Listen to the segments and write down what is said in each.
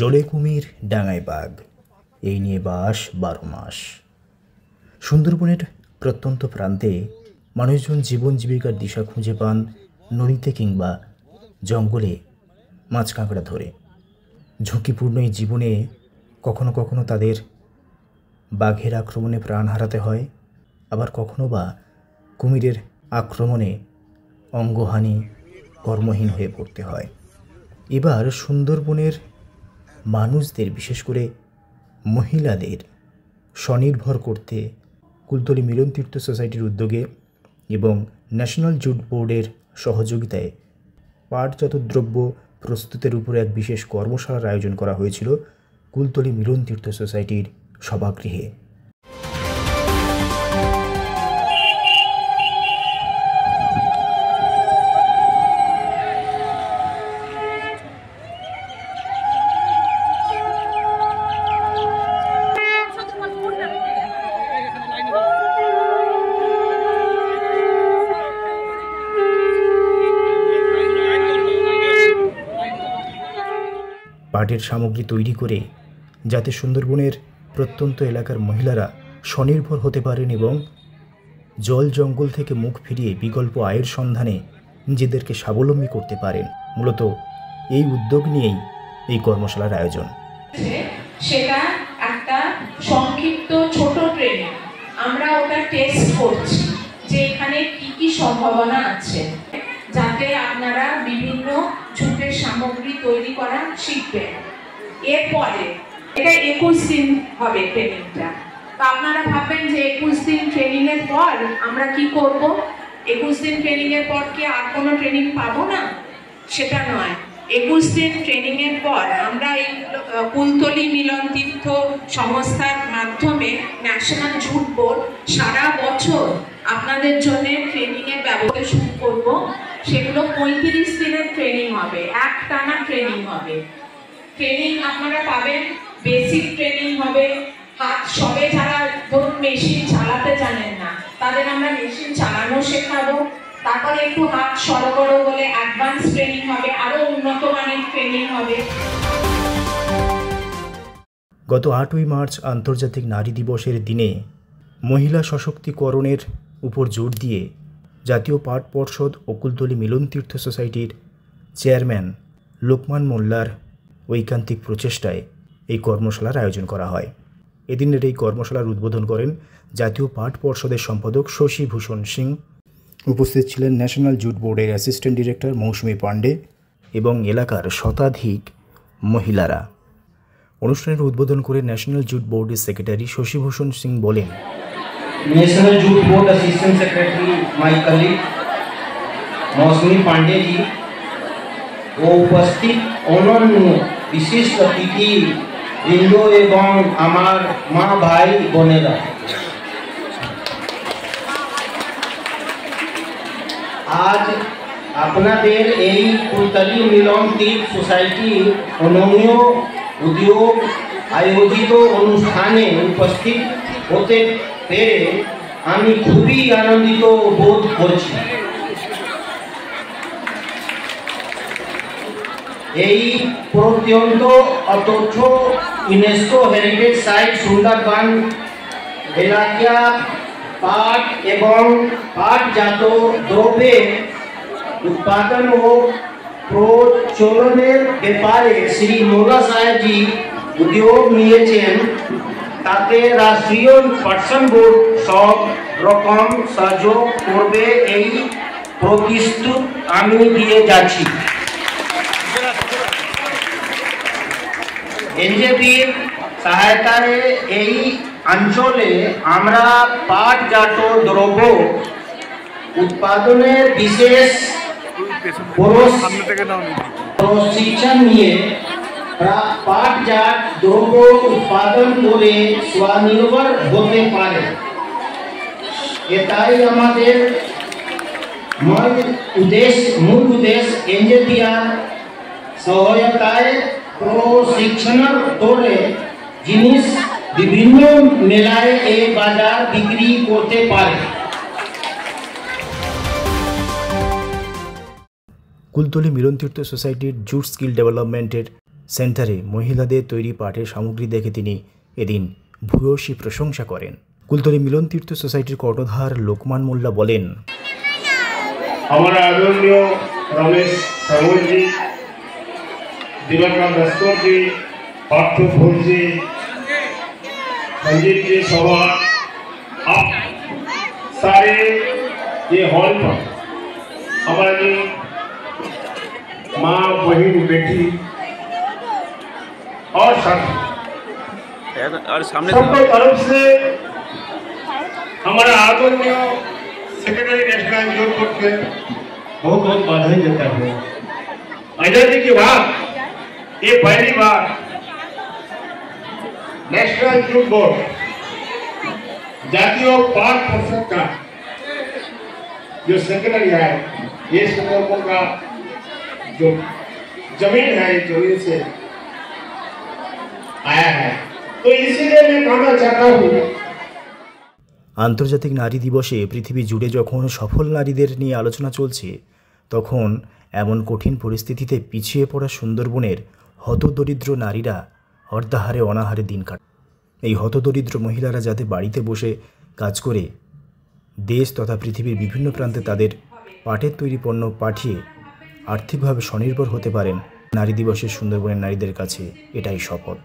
জলে কুমির ডাঙায় বাঘ, এই নিয়ে বাস 12 মাস। সুন্দরবনের প্রত্যন্ত প্রান্তে মানুষজন জীবন জীবিকার দিশা খুঁজে পান নদীতে কিংবা জঙ্গলে মাছ কাঁকড়া ধরে। ঝুঁকিপূর্ণ এই জীবনে কখনো কখনো তাদের বাঘের আক্রমণে প্রাণ হারাতে হয়, আবার কখনো বা কুমিরের আক্রমণে অঙ্গহানি, কর্মহীন হয়ে পড়তে হয়। এবার সুন্দরবনের মানুষদের, বিশেষ করে মহিলাদের স্বনির্ভর করতে কুলতলি মিলন তীর্থ সোসাইটির উদ্যোগে এবং ন্যাশনাল জুট বোর্ডের সহযোগিতায় পাটজাত দ্রব্য প্রস্তুতের উপরে এক বিশেষ কর্মশালার আয়োজন করা হয়েছিল কুলতলি মিলন তীর্থ সোসাইটির সভাগৃহে। পাটের সামগ্রী তৈরি করে যাতে সুন্দরবনের প্রত্যন্ত এলাকার মহিলারা স্বনির্ভর হতে পারেন এবং জল জঙ্গল থেকে মুখ ফিরিয়ে বিকল্প আয়ের সন্ধানে নিজেদেরকে স্বাবলম্বী করতে পারেন, মূলত এই উদ্যোগ নিয়েই এই কর্মশালার আয়োজন। সেটা একটা সংক্ষিপ্ত ছোট ট্রেনিং, আমরা ওটা টেস্ট করছি যে এখানে কি কি সম্ভাবনা আছে, যাতে আপনারা বিভিন্ন জুটের সামগ্রী তৈরি করা শিখবেন। এরপরে এটা 21 দিন হবে ট্রেনিংটা। তো আপনারা ভাববেন যে 21 দিন ট্রেনিং এর পর আমরা কি করব? 21 দিন ট্রেনিং এর পর কি আর কোনো ট্রেনিং পাবো না? সেটা নয়। 21 দিন ট্রেনিং এর পর আমরা এই কুলতলি মিলন তীর্থ সংস্থার মাধ্যমে ন্যাশনাল জুট বোর্ড সারা বছর আপনাদের জন্য ট্রেনিং এর ব্যবস্থা শুরু করব। সেগুলো 35 দিনের ট্রেনিং হবে, একটানা ট্রেনিং হবে। ট্রেনিং আপনারা পাবেন, বেসিক ট্রেনিং হবে, হাত সবে যারা ধরুন মেশিন চালাতে জানেন না তাদের আমরা মেশিন চালানো শেখাবো। তারপরে একটু হাত সরগড় বলে অ্যাডভান্স ট্রেনিং হবে, আরো উন্নত মানের ট্রেনিং হবে। গত 8ই মার্চ আন্তর্জাতিক নারী দিবসের দিনে মহিলা সশক্তিকরণের উপর জোর দিয়ে জাতীয় পাট পর্ষদ ও কুলতলি মিলন তীর্থ সোসাইটির চেয়ারম্যান লোকমান মোল্লার ঐকান্তিক প্রচেষ্টায় এই কর্মশালার আয়োজন করা হয়। এদিনের এই কর্মশালার উদ্বোধন করেন জাতীয় পাট পর্ষদের সম্পাদক শশী ভূষণ সিং। উপস্থিত ছিলেন ন্যাশনাল জুট বোর্ডের অ্যাসিস্ট্যান্ট ডিরেক্টর মৌসুমী পাণ্ডে এবং এলাকার শতাধিক মহিলারা। অনুষ্ঠানের উদ্বোধন করে ন্যাশনাল জুট বোর্ডের সেক্রেটারি শশী ভূষণ সিং বলেন, national jute board assistant secretary my colleague मौसमी पांडे जी ও উপস্থিত অন্যান্য বিশিষ্ট অতিথি বৃন্দ এবং আমার মা ভাই বোনেরা, আজ আপনাদের এই কুলতলি মিলন তীর্থ সোসাইটি অনন্য উদ্যোগ আয়োজিত অনুষ্ঠানে উপস্থিত হতে পেরে আমি খুবই আনন্দিত বোধ করছি। এই প্রত্যন্ত অথচ ইউনেস্কো হেরিটেজ সাইট সুন্দরবন এলাকা পাট এবং পাটজাত দ্রব্যের উৎপাদন ও প্রচলনের ব্যাপারে শ্রী মোল্লা সাহেবজি উদ্যোগ নিয়েছেন। তাতে রাষ্ট্রীয় পাটসন বোর্ড সব রকম সহযোগ করবে, এই প্রতিশ্রুতি আমি দিয়ে যাচ্ছি। এনজেপির সহায়তায় এই অঞ্চলে আমরা পাটজাত দ্রব্য উৎপাদনের বিশেষ প্রশিক্ষণ নিয়ে পাটজাত দ্রব্য উৎপাদন করে স্বনির্ভর হতে পারে। এটাই আমাদের মূল উদ্দেশ্য। এনজেপিআর সহায়তায় প্রশিক্ষণের তোরে জিনিস বিভিন্ন মেলায় এই বাজার বিক্রি করতে পারে। কুলতলি মিলন তীর্থ সোসাইটির জুট স্কিল ডেভেলপমেন্টের সেন্টারে মহিলাদের তৈরি পাটের সামগ্রী দেখে তিনি এদিন ভূয়সী প্রশংসা করেন। কুলতলি মিলন তীর্থ সোসাইটির কর্ণধার লোকমান মোল্লা বলেন, हमारा आदरणीय रमेश साहुल जी, दिवाकर दस्तर जी, पार्थ भोल जी, संजीव जी सभा, आप सारे ये हॉल पर हमारी माँ बहन बेटी और साथी सबको तरफ से हमारा आदरणीय सेक्रेटरी नेशनल यूथ बोर्ड के बहुत बहुत बधाई देता हूँ। आजादी के बाद ये पहली बार नेशनल यूथ बोर्ड जातीय पाक परिषद का जो सेक्रेटरी है, ये सुंदरपुर का जो जमीन है, जमीन से आया है, तो इसीलिए मैं कहना चाहता हूँ। আন্তর্জাতিক নারী দিবসে পৃথিবী জুড়ে যখন সফল নারীদের নিয়ে আলোচনা চলছে, তখন এমন কঠিন পরিস্থিতিতে পিছিয়ে পড়া সুন্দরবনের হতদরিদ্র নারীরা অর্ধাহারে অনাহারে দিন কাটায়। এই হতদরিদ্র মহিলারা যাতে বাড়িতে বসে কাজ করে দেশ তথা পৃথিবীর বিভিন্ন প্রান্তে তাদের পাটের তৈরি পণ্য পাঠিয়ে আর্থিকভাবে স্বনির্ভর হতে পারেন, নারী দিবসে সুন্দরবনের নারীদের কাছে এটাই শপথ।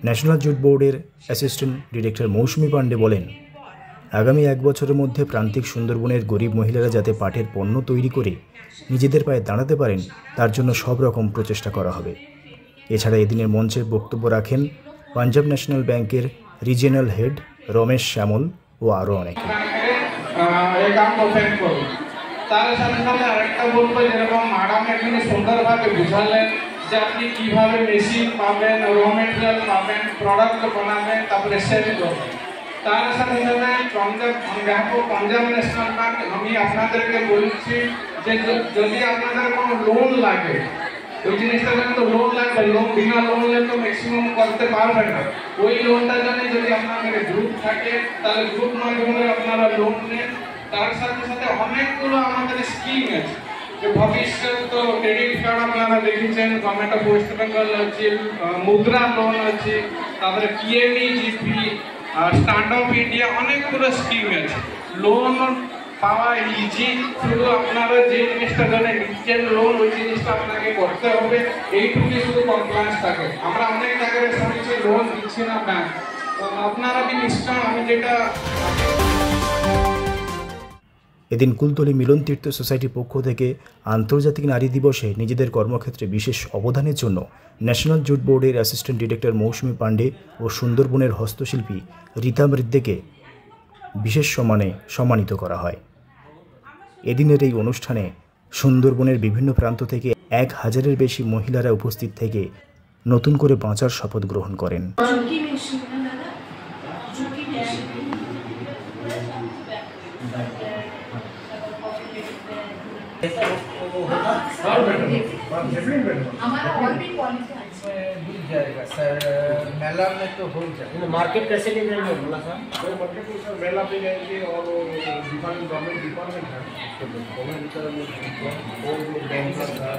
ন্যাশনাল জুট বোর্ডের অ্যাসিস্ট্যান্ট ডিরেক্টর মৌসুমী পাণ্ডে বলেন, আগামী 1 বছরের মধ্যে প্রান্তিক সুন্দরবনের গরিব মহিলারা যাতে পাটের পণ্য তৈরি করে নিজেদের পায়ে দাঁড়াতে পারেন, তার জন্য সব রকম প্রচেষ্টা করা হবে। এছাড়া এদিনের মঞ্চে বক্তব্য রাখেন পাঞ্জাব ন্যাশনাল ব্যাংকের রিজিয়নাল হেড রমেশ শ্যামল ও আরও অনেকে। তার সাথে সাথে আরেকটা বলবো, যেরকম ম্যাডাম এখানে সুন্দরভাবে বুঝালেন যে আপনি কিভাবে মেশিন পাবেন, র মেটেরিয়াল পাবেন, প্রোডাক্ট বানাবেন, তারপরে সেল করবেন। তার সাথে সাথে পাঞ্জাব ন্যাশনাল ব্যাংক, আমি আপনাদেরকে বলছি যে যদি আপনাদের কোনো লোন লাগে, ওই জিনিসটা তো লোন লাগবে, লোন বিনা লোন নিলে তো ম্যাক্সিমাম করতে পারবেন না। ওই লোনটার জন্য যদি আপনাদের গ্রুপ থাকে, তাহলে গ্রুপ মাধ্যমে আপনারা লোন নেন। তার সাথে সাথে অনেকগুলো আমাদের স্কিম আছে, যে ভবিষ্যৎ ক্রেডিট কার্ড আপনারা দেখেছেন, গভর্নমেন্ট অফ ওয়েস্ট বেঙ্গল আছে, মুদ্রা লোন আছে, তারপরে PMEGP, স্ট্যান্ড আপ ইন্ডিয়া, অনেকগুলো স্কিম আছে। লোন পাওয়া ইজি, শুধু আপনারা যে জিনিসটা জানেন নিচ্ছেন লোন, ওই জিনিসটা আপনাকে করতে হবে, এইটুকুই শুধু কমপ্লায়েন্স থাকে। আমরা অনেক জায়গায় শুনেছি লোন দিচ্ছি না ব্যাংক, তো আপনারা কি নিশ্চয়, আমি যেটা এদিন কুলতলি মিলন তীর্থ সোসাইটির পক্ষ থেকে আন্তর্জাতিক নারী দিবসে নিজেদের কর্মক্ষেত্রে বিশেষ অবদানের জন্য ন্যাশনাল জুট বোর্ডের অ্যাসিস্ট্যান্ট ডিরেক্টর মৌসুমী পাণ্ডে ও সুন্দরবনের হস্তশিল্পী রীতা মৃদ্দেকে বিশেষ সম্মানে সম্মানিত করা হয়। এদিনের এই অনুষ্ঠানে সুন্দরবনের বিভিন্ন প্রান্ত থেকে 1000-এর বেশি মহিলারা উপস্থিত থেকে নতুন করে বাঁচার শপথ গ্রহণ করেন। हमारा और भी पॉलिसी मिल जाएगा सर, मेला में तो हो जाएगा। मार्केट कैसे ले जाएंगे बोला सर? मार्केट में सर मेला पे जाएंगे और गवर्नमेंट डिपार्टमेंट है, गवर्नमेंट की तरफ बैंक का